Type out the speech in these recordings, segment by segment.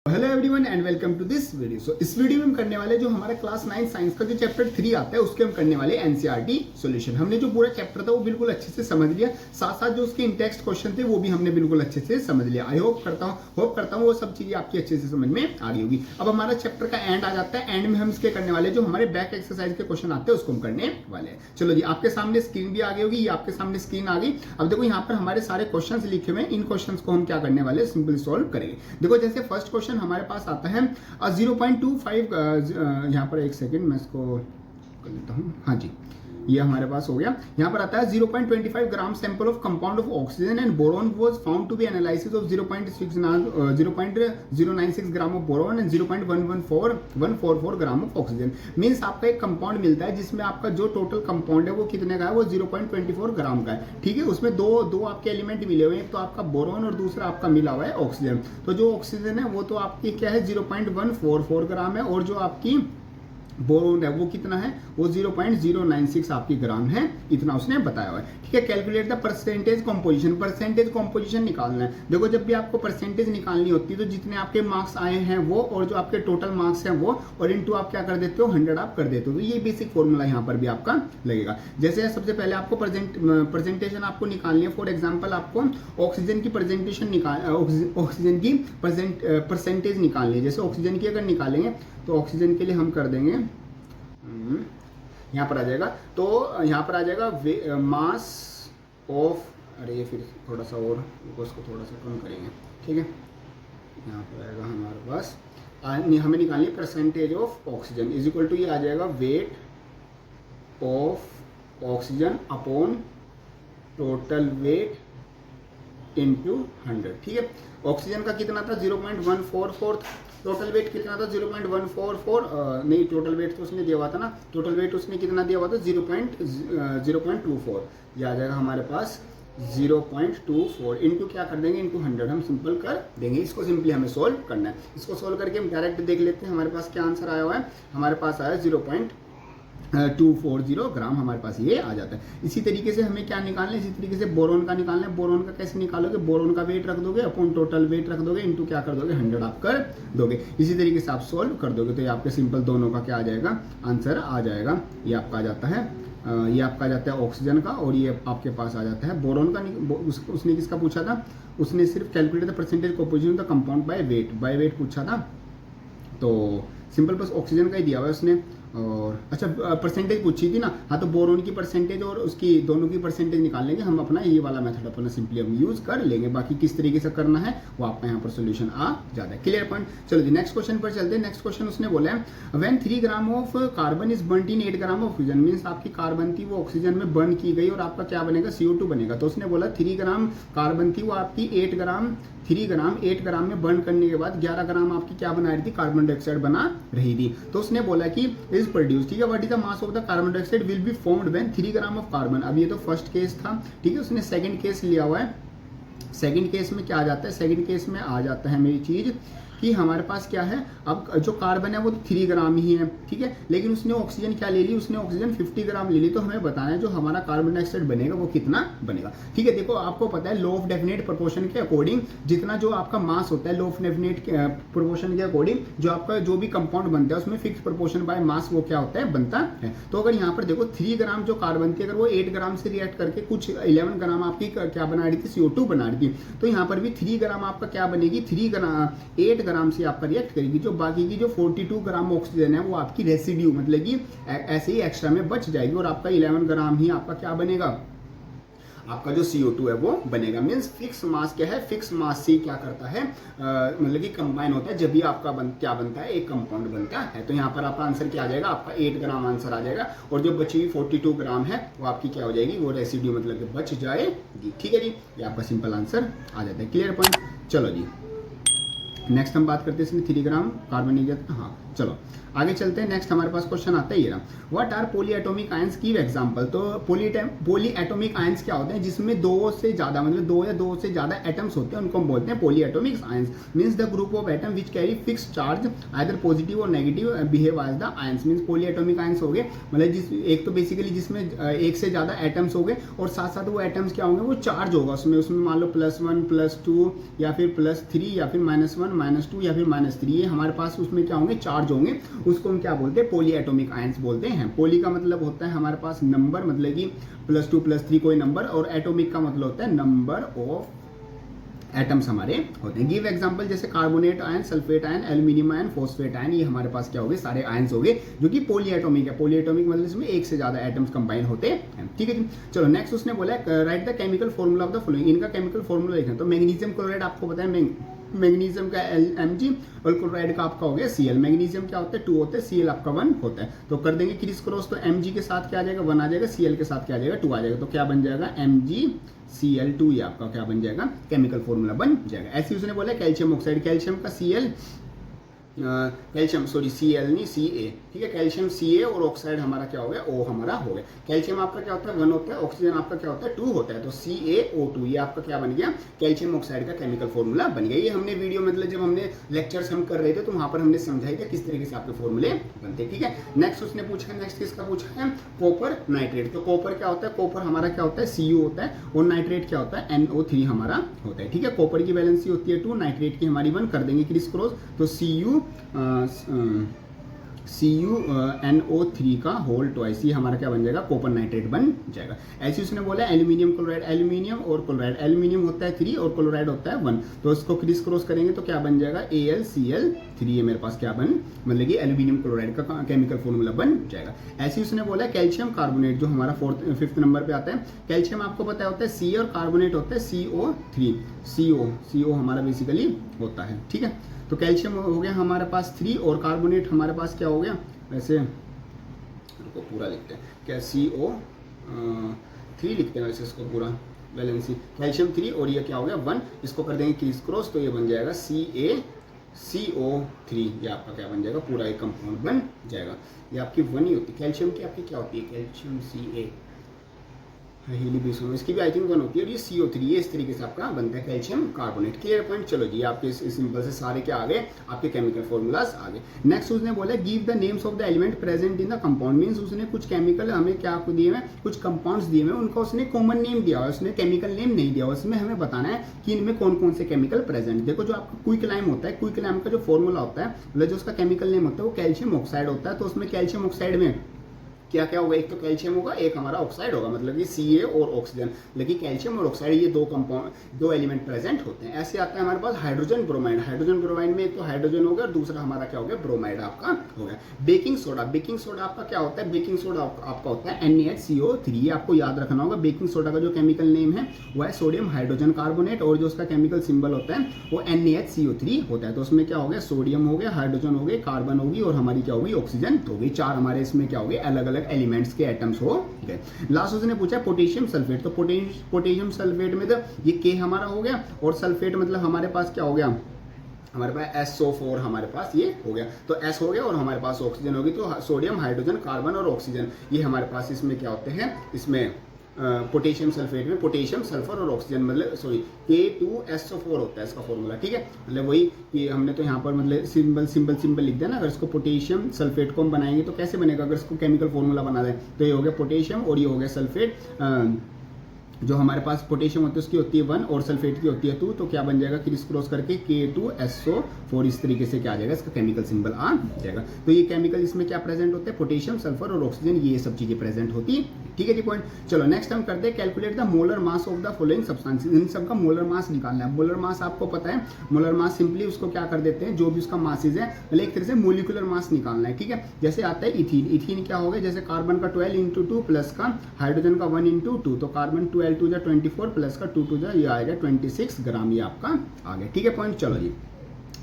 Hello everyone and welcome to this video. So इस video में हम करने वाले जो हमारा क्लास 9 साइंस का जो चैप्टर 3 आता है उसके हम करने वाले एनसीईआरटी सॉल्यूशन। हमने जो पूरा चैप्टर था वो बिल्कुल अच्छे से समझ लिया, साथ साथ जो उसके इंटेक्स्ट क्वेश्चन थे वो भी हमने बिल्कुल अच्छे से समझ लिया। आई होप करता हूँ वो सब चीजें आपकी अच्छे से समझ में आ गई होगी। अब हमारा चैप्टर का एंड आ जाता है, एंड में हम इसके करने वाले जो हमारे बैक एक्सरसाइज के क्वेश्चन आते हैं उसको हम करने वाले हैं। चलो जी, आपके सामने स्क्रीन भी आ गई होगी, ये आपके सामने स्क्रीन आ गई। अब देखो यहाँ पर हमारे सारे क्वेश्चन लिखे हुए हैं, इन क्वेश्चन को हम क्या करने वाले सिंपली सोल्व करेंगे। देखो जैसे फर्स्ट क्वेश्चन हमारे पास आता है 0.25, यहाँ पर एक सेकेंड मैं इसको कर लेता हूँ। हाँ जी, ये हमारे पास हो गया। यहाँ पर आता है 0.25 gram sample of compound of oxygen and boron was found to be analysis of 0.096 gram of boron and 0.144 gram of oxygen. Means आपका एक कंपाउंड मिलता है जिसमें आपका जो टोटल कंपाउंड है वो कितने का है, वो 0.24 ग्राम का है। ठीक है, उसमें दो आपके एलिमेंट मिले हुए हैं, एक तो आपका बोरॉन और दूसरा आपका मिला हुआ है ऑक्सीजन। तो जो ऑक्सीजन है वो तो आपकी क्या है 0.144 ग्राम है, और जो आपकी बोरॉन है वो कितना है, वो 0.096 आपकी ग्राम है, इतना उसने बताया हुआ है। ठीक है, calculate the percentage composition. Percentage composition निकालना है। देखो जब भी आपको परसेंटेज निकालनी होती है तो जितने आपके मार्क्स आए हैं वो, और जो आपके टोटल मार्क्स हैं वो, और इनटू आप क्या कर देते हो 100 आप कर देते हो। तो ये बेसिक फॉर्मूला यहाँ पर भी आपका लगेगा। जैसे सबसे पहले आपको प्रेजेंटेशन आपको निकालनी है। फॉर एग्जाम्पल आपको ऑक्सीजन की प्रेजेंटेशन ऑक्सीजन की परसेंटेज निकालनी है। जैसे ऑक्सीजन की अगर निकालेंगे तो ऑक्सीजन के लिए हम कर देंगे, यहाँ पर आ जाएगा, तो यहाँ पर आ जाएगा मास ऑफ, अरे ये फिर थोड़ा सा और उसको थोड़ा सा कम करेंगे। ठीक है, यहाँ पर आएगा हमारे पास, हमें निकालनी है percentage of oxygen is equal to, ये आ जाएगा weight of oxygen upon total weight into 100। ठीक है, ऑक्सीजन का कितना था 0.144, टोटल वेट कितना था 0.144, नहीं टोटल वेट तो उसने दिया हुआ था ना, टोटल वेट उसने कितना दिया हुआ था 0.24, ये आ जाएगा हमारे पास 0.24 इंटू क्या कर देंगे, इंटू 100 हम सिंपल कर देंगे। इसको सिंपली हमें सोल्व करना है। इसको सोल्व करके हम डायरेक्ट देख लेते हैं हमारे पास क्या आंसर आया हुआ है। हमारे पास आया 0.240 ग्राम, हमारे पास ये आ जाता है। इसी तरीके से हमें क्या निकालना है, इसी तरीके से बोरॉन का निकालना है। बोरॉन का कैसे निकालोगे, बोरॉन का वेट रख दोगे अपॉन टोटल वेट रख दोगे, इनटू क्या कर दोगे 100 आप कर दोगे। इसी तरीके से आप सोल्व कर दोगे तो ये आपके सिंपल दोनों का क्या आ जाएगा, आंसर आ जाएगा। ये आपका आ जाता है, ये आपका आ जाता है ऑक्सीजन का, और ये आपके पास आ जाता है बोरॉन का। उसने किसका पूछा था, उसने सिर्फ calculate the percentage composition of the compound by weight पूछा था। तो सिंपल बस ऑक्सीजन का ही दिया हुआ है उसने। और अच्छा परसेंटेज पूछी थी ना, हाँ तो बोरोन की परसेंटेज और उसकी दोनों की परसेंटेज निकाल लेंगे हम। अपना ये वाला मेथड अपना सिंपली हम यूज कर लेंगे। बाकी किस तरीके से करना है वो आपका यहाँ पर सोल्यूशन आ जाता है। Clear point. चलो जी नेक्स्ट क्वेश्चन पर चलते हैं। नेक्स्ट क्वेश्चन उसने बोला है when 3 gram of carbon is burn in 8 gram of oxygen. Means आपकी कार्बन थी वो ऑक्सीजन में बर्न की गई और आपका क्या बनेगा, CO2 बनेगा। तो उसने बोला 3 ग्राम कार्बन थी वो आपकी 8 ग्राम में बर्न करने के बाद 11 ग्राम आपकी क्या बना रही थी, कार्बन डाइऑक्साइड बना रही थी। तो उसने बोला कि इज प्रोड्यूस, ठीक है, what is the mass of the carbon dioxide will be formed when 3 gram of carbon. अब ये तो फर्स्ट केस था, ठीक है, उसने सेकंड केस लिया हुआ है। सेकंड केस में क्या आ जाता है, सेकंड केस में आ जाता है मेरी चीज कि हमारे पास क्या है, अब जो कार्बन है वो 3 ग्राम ही है, ठीक है, लेकिन उसने ऑक्सीजन क्या ले ली, उसने ऑक्सीजन 50 ग्राम ले ली। तो हमें बताना है जो हमारा कार्बन डाइऑक्साइड बनेगा वो कितना बनेगा। ठीक है, देखो आपको पता है लॉ ऑफ डेफिनेट प्रोपोर्शन के अकॉर्डिंग जितना जो आपका मास होता है, लॉ ऑफ डेफिनेट प्रोपोर्शन के अकॉर्डिंग जो आपका जो भी कंपाउंड बनता है उसमें फिक्स प्रोपोर्शन बाय मास वो क्या होता है, बनता है। तो अगर यहाँ पर देखो 3 ग्राम जो कार्बन थी अगर वो 8 ग्राम से रिएक्ट करके कुछ 11 ग्राम आपकी क्या बना रही थी, CO2 बना रही थी, तो यहाँ पर भी 3 ग्राम आपका क्या बनेगी, 8 ग्राम से आपका रिएक्ट करेगी। जो बाकी की जो 42 ग्राम ऑक्सीजन है वो आपकी रेसिड्यू मतलब कि ऐसे ही एक्स्ट्रा में बच जाएगी, और आपका 11 ग्राम ही आपका क्या बनेगा, आपका जो CO2 है वो बनेगा। मींस फिक्स मास क्या है, फिक्स मास से क्या करता है, मतलब कि कंबाइन होता है जब भी आपका क्या बनता है, एक कंपाउंड बनता है। तो यहाँ पर आपका आंसर क्या आ जाएगा, आपका 8 ग्राम आंसर आ जाएगा, और जो बची हुई 42 ग्राम है वो आपकी क्या हो जाएगी, वो रेसिड्यू मतलब कि बच जाएगी। ठीक है जी, ये आपका सिंपल आंसर आ जाता है। Clear point. चलो जी नेक्स्ट हम बात करते हैं इसमें 3 ग्राम कार्बन नहीं जाता। हाँ चलो आगे चलते हैं। नेक्स्ट हमारे पास क्वेश्चन आता है ये रहा, what are poly atomic ions, give example. तो पॉली एटॉमिक आयंस क्या होते हैं, जिसमें दो से ज्यादा मतलब दो या दो से ज्यादा एटम्स होते हैं, उनको हम बोलते हैं poly atomic ions. Means the group of atom which carry fix charge either positive और negative behave as the ions. Means poly atomic ions हो गए मतलब जिस एक तो बेसिकली जिसमें एक से ज्यादा एटम्स हो गए और साथ साथ वो एटम्स क्या होंगे, वो चार्ज होगा उसमें मान लो +1 +2 या फिर +3 या फिर -1 -2 या फिर -3, ये हमारे पास उसमें क्या होंगे, चार्ज होंगे। उसको हम क्या बोलते हैं, पॉली एटॉमिक आयंस बोलते हैं। पॉली का मतलब होता है हमारे पास नंबर, मतलब कि +2 +3 कोई नंबर, और एटॉमिक का मतलब होता है नंबर ऑफ एटम्स हमारे होते हैं। गिव एग्जांपल, जैसे carbonate ion, sulphate ion, aluminium ion, phosphate ion, ये हमारे पास क्या हो गए, सारे आयंस हो गए जो कि पॉली एटॉमिक है। पॉली एटॉमिक मतलब इसमें एक से ज्यादा एटम्स कंबाइन होते हैं। ठीक है जी, चलो नेक्स्ट उसने बोला right the chemical formula of the following. इनका केमिकल फॉर्मूला लिखना। तो मैग्नीशियम क्लोराइड आपको पता है, मैग्नीशियम का Mg और क्लोराइड का आपका हो गया Cl। मैग्नीशियम क्या होता है 2 होते हैं, Cl आपका 1 होता है। तो कर देंगे क्रिस क्रॉस, तो Mg के साथ क्या आ जाएगा 1 आ जाएगा, Cl के साथ क्या आ जाएगा 2 आ जाएगा। तो क्या बन जाएगा MgCl2, ये आपका क्या बन जाएगा, केमिकल फॉर्मूला बन जाएगा। ऐसे उसने बोला कैल्शियम ऑक्साइड, कैल्शियम का कैल्शियम Cl नहीं Ca, ठीक है, कैल्शियम Ca और ऑक्साइड हमारा क्या हो गया, O हमारा हो गया। कैल्शियम आपका क्या होता है 1 होता है, ऑक्सीजन आपका क्या होता है 2 होता है, तो CaO2, ये आपका क्या बन गया, कैल्शियम ऑक्साइड का केमिकल फॉर्मूला बन गया। ये हमने वीडियो मतलब जब हमने लेक्चर्स हम कर रहे थे तो वहां पर हमने समझाई था किस तरीके से आपके फॉर्मूले बनते हैं। ठीक है, नेक्स्ट उसने पूछा, नेक्स्ट किसका पूछा है, कॉपर नाइट्रेट। तो कॉपर क्या होता है, कॉपर हमारा क्या होता है Cu होता है, और नाइट्रेट क्या होता है NO3 हमारा होता है। ठीक है, कॉपर की वैलेंसी होती है 2, नाइट्रेट की हमारी 1, कर देंगे क्रिस क्रॉस, तो CuNO3 का होल ट्वाइस, ये हमारा क्या बन जाएगा, कॉपर नाइट्रेट बन जाएगा। ऐसे उसने बोला एल्यूमिनियम क्लोराइड, एल्यूमिनियम और क्लोराइड, एल्यूमिनियम होता है 3 और क्लोराइड होता है 1, तो इसको क्रिस क्रॉस करेंगे तो क्या बन जाएगा AlCl3, ये मेरे पास क्या बन मतलब कि एल्यूमिनियम क्लोराइड का केमिकल फॉर्मूला बन जाएगा। ऐसे उसने बोला कैल्शियम कार्बोनेट, जो हमारा 5th नंबर पे आता है। कैल्शियम आपको पता होता है C और कार्बोनेट होता है CO3, CO हमारा बेसिकली होता है। ठीक है, तो कैल्शियम हो गया हमारे पास 3 और कार्बोनेट हमारे पास क्या हो गया, वैसे रुको पूरा लिखते हैं क्या, CO3 लिखते हैं वैसे इसको पूरा वैलेंसी, कैल्शियम 3 और ये क्या हो गया 1, इसको कर देंगे क्रिस क्रॉस, तो ये बन जाएगा CaCO3, ये आपका क्या बन जाएगा, पूरा एक कंपाउंड बन जाएगा। ये आपकी 1 ही होती है, कैल्शियम की आपकी क्या होती है, कैल्शियम Ca हीलिब्रिसम, इसकी भी आई थिंक 1 होती है, और ये CO3, ये इस तरीके से आपका बनता है कैल्शियम कार्बोनेट। क्लियर पॉइंट, चलो जी आपके इस सिंपल से सारे क्या आ गए, आपके केमिकल फॉर्मूलाज आ गए। नेक्स्ट उसने बोला give the names of the element present in the compound. Means उसने कुछ केमिकल हमें क्या आपको दिए हैं, कुछ कंपाउंड्स दिए हैं, उनका उसने कॉमन नेम दिया है, उसने केमिकल नेम नहीं दिया, उसमें हमें बताना है कि इनमें कौन कौन से केमिकल प्रेजेंट। देखो जो आपका क्विकलाइम होता है, क्विकलाइम का जो फॉर्मूला होता है मतलब जो उसका केमिकल नेम होता है वो कैल्शियम ऑक्साइड होता है। तो उसमें कैल्शियम ऑक्साइड में क्या क्या होगा, एक तो कैल्शियम होगा, एक हमारा ऑक्साइड होगा, मतलब कि Ca और ऑक्सीजन, लेकिन कैल्शियम और ऑक्साइड ये दो एलिमेंट प्रेजेंट होते हैं। ऐसे आता है हमारे पास हाइड्रोजन ब्रोमाइड, हाइड्रोजन ब्रोमाइड में एक तो हाइड्रोजन हो गया और दूसरा हमारा क्या हो गया, ब्रोमाइड आपका हो गया। बेकिंग सोडा, बेकिंग सोडा आपका क्या होता है, बेकिंग सोडा आपका होता है NaHCO3, ये आपको याद रखना होगा। बेकिंग सोडा का जो केमिकल नेम है वो है सोडियम हाइड्रोजन कार्बोनेट, और जो उसका केमिकल सिंबल होता है वो NaHCO3 होता है। तो उसमें क्या हो गया, सोडियम हो गया, हाइड्रोजन हो गए, कार्बन होगी और हमारी क्या होगी, ऑक्सीजन हो गई। 4 हमारे इसमें क्या हो गए, अलग अलग एलिमेंट्स के एटम्स हो गए। लास्ट उसने पूछा पोटेशियम सल्फेट। तो पोटेशियम सल्फेट में तो ये K हमारा हो गया, और सल्फेट मतलब हमारे पास क्या हो गया, हमारे पास SO4 हमारे पास ये हो गया, तो S हो गया और हमारे पास ऑक्सीजन होगी। तो सोडियम हाइड्रोजन कार्बन और ऑक्सीजन ये हमारे पास इसमें क्या होते हैं, इसमें पोटेशियम सल्फेट में पोटेशियम सल्फर और ऑक्सीजन मतलब K2SO4 होता है इसका फॉर्मूला। ठीक है, मतलब वही कि हमने तो यहाँ पर मतलब सिंबल लिख दिया ना। अगर इसको पोटेशियम सल्फेट को हम बनाएंगे तो कैसे बनेगा, अगर इसको केमिकल फॉर्मूला बना दें तो ये हो गया पोटेशियम और ये हो गया सल्फेट। जो हमारे पास पोटेशियम होती है उसकी होती है 1 और सल्फेट की होती है 2, तो क्या बन जाएगा, क्रिस क्रॉस करके K2SO4, इस तरीके से क्या आ जाएगा, इसका केमिकल सिंबल आ जाएगा। तो ये केमिकल इसमें क्या प्रेजेंट होते हैं, पोटेशियम सल्फर और ऑक्सीजन, ये सब चीजें प्रेजेंट होती है। ठीक है जी पॉइंट। चलो नेक्स्ट हम करते हैं calculate the molar mass of the following substances. इन सब का मोलर मास निकालना है। मोलर मास आपको पता है, मोलर मास सिंपली उसको क्या कर देते हैं, जो भी उसका मासेज है मतलब एक तरह से मोलिकुलर मास निकालना है। ठीक है, जैसे आता है इथीन, इथीन क्या हो गया, जैसे कार्बन का 12 × 2 प्लस का हाइड्रोजन का 1 × 2, तो कार्बन 12 × 2 = 24 प्लस का 2 × 2 ये आएगा 26 ग्राम, ये आपका आ गया। ठीक है पॉइंट। चलो जी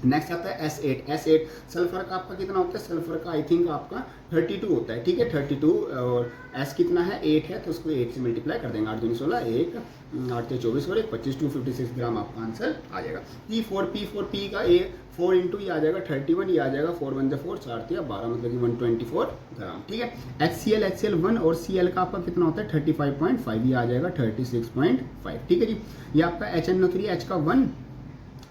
नेक्स्ट आता है S8 सल्फर का आपका कितना होता है, सल्फर का आई थिंक आपका 32 होता है, ठीक है 32, और S कितना है 8 है, तो उसको 8 से मल्टीप्लाई कर देंगे, 8 दूनी 16, 1 8 से 24 और 1 25, 256 ग्राम आपका आंसर आ जाएगा। P4P का 4 इंटू ये आ जाएगा 31, ये आ जाएगा 4 1 से 4 4 3 12, मतलब कि 124 ग्राम, ठीक है। HCl 1 और Cl का आपका कितना होता है 35.5, ये आ जाएगा 36.5, ठीक है जी। ये आपका HNO3 H का 1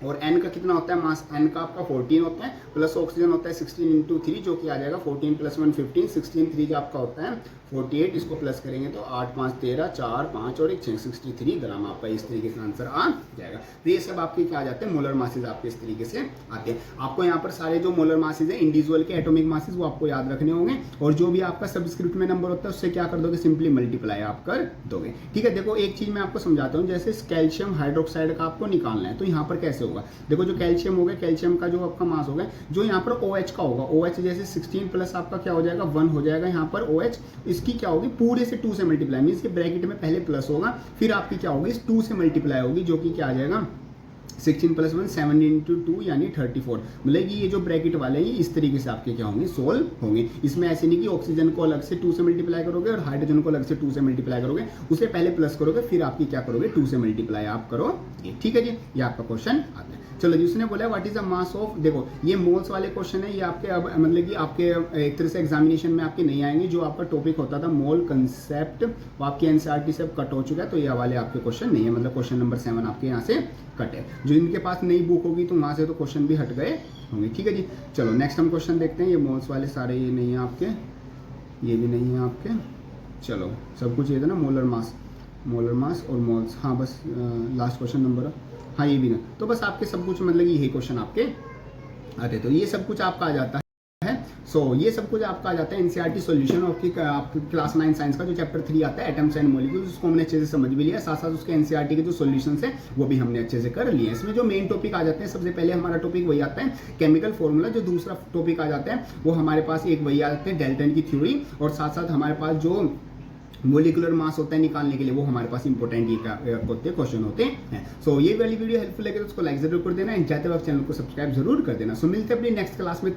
और N का कितना होता है मास, N का आपका 14 होता है, प्लस ऑक्सीजन होता है 16 इंटू 3 जो कि आ जाएगा 14 प्लस 1 15, 16 3 का आपका होता है 48, इसको प्लस करेंगे तो 8 5 13 4 5 और 1 6 63 ग्राम आपका इस तरीके से आंसर आ जाएगा। तो ये सब आपके क्या आ जाते हैं, मोलर मासेज आपके इस तरीके से आते हैं। आपको यहाँ पर सारे जो मोलर मासेज है इंडिविजुअल के एटॉमिक मासेज वो आपको याद रखने होंगे, और जो भी आपका सबस्क्रिप्ट में नंबर होता है उससे क्या कर दोगे, सिंपली मल्टीप्लाई आप कर दोगे, ठीक है। देखो एक चीज मैं आपको समझाता हूँ, जैसे कैल्शियम हाइड्रोक्साइड का आपको निकालना है तो यहाँ पर कैसे होगा, देखो जो कैल्शियम होगा, कैल्शियम का जो आपका मास होगा, जो यहाँ पर OH का होगा, OH जैसे 16 प्लस आपका क्या हो जाएगा 1 हो जाएगा यहाँ पर OH, इसकी क्या होगी पूरे से 2 से मल्टीप्लाई, मीन्स के ब्रैकेट में पहले प्लस होगा, फिर आपकी क्या होगी 2 से मल्टीप्लाई होगी, जो कि क्या आ जाएगा 16 प्लस 1 7 इंटू 2 यानी 34, मतलब कि ये जो ब्रैकेट वाले हैं इस तरीके से आपके क्या होंगे, सोल्व होंगे। इसमें ऐसे नहीं कि ऑक्सीजन को अलग से 2 से मल्टीप्लाई करोगे और हाइड्रोजन को अलग से 2 से मल्टीप्लाई करोगे, उसे पहले प्लस करोगे फिर आपकी क्या करोगे 2 से मल्टीप्लाई आप करोगे, ठीक है जी। ये आपका क्वेश्चन आता है। चलो जी, उसने बोला what is the mass of, देखो ये मोल्स वाले क्वेश्चन है, ये आपके अब मतलब कि आपके एक तरह से एग्जामिनेशन में आपके नहीं आएंगे। जो आपका टॉपिक होता था मोल कंसेप्ट वो आपके एनसीईआरटी से कट हो चुका है, तो ये वाले आपके क्वेश्चन नहीं है, मतलब क्वेश्चन नंबर 7 आपके यहाँ से कट है। जो इनके पास नई बुक होगी तो वहाँ से तो क्वेश्चन भी हट गए होंगे, ठीक है जी। चलो नेक्स्ट हम क्वेश्चन देखते हैं। ये मोल्स वाले सारे ये नहीं है आपके, ये भी नहीं है आपके, चलो सब कुछ ये था ना, मोलर मास और मोल्स, हाँ बस लास्ट क्वेश्चन नंबर, हाँ ये भी ना, तो बस आपके सब कुछ मतलब यही क्वेश्चन आपके आते, तो ये सब कुछ आपका आ जाता है। ये सब कुछ आपका आ जाता है एनसीईआरटी सॉल्यूशन आपकी क्लास 9 साइंस का जो चैप्टर 3 आता है एटम्स एंड मॉलिक्यूल्स, उसको हमने अच्छे से समझ भी लिया, साथ साथ उसके एनसीईआरटी के जो सॉल्यूशंस है वो भी हमने अच्छे से कर लिए। इसमें जो मेन टॉपिक आ जाते हैं, सबसे पहले हमारा टॉपिक वही आता है केमिकल फॉर्मूला, जो दूसरा टॉपिक आ जाता है वो हमारे पास एक वही आता है डाल्टन की थ्योरी, और साथ साथ हमारे पास जो मोलिकुलर मास होता है निकालने के लिए वो हमारे पास इंपॉर्टेंट ये क्वेश्चन होते हैं। सो ये वाली वीडियो हेल्पफुल लगे तो उसको लाइक जरूर कर देना, जाते वक्त चैनल को सब्सक्राइब जरूर कर देना। सो मिलते हैं अपनी नेक्स्ट क्लास में।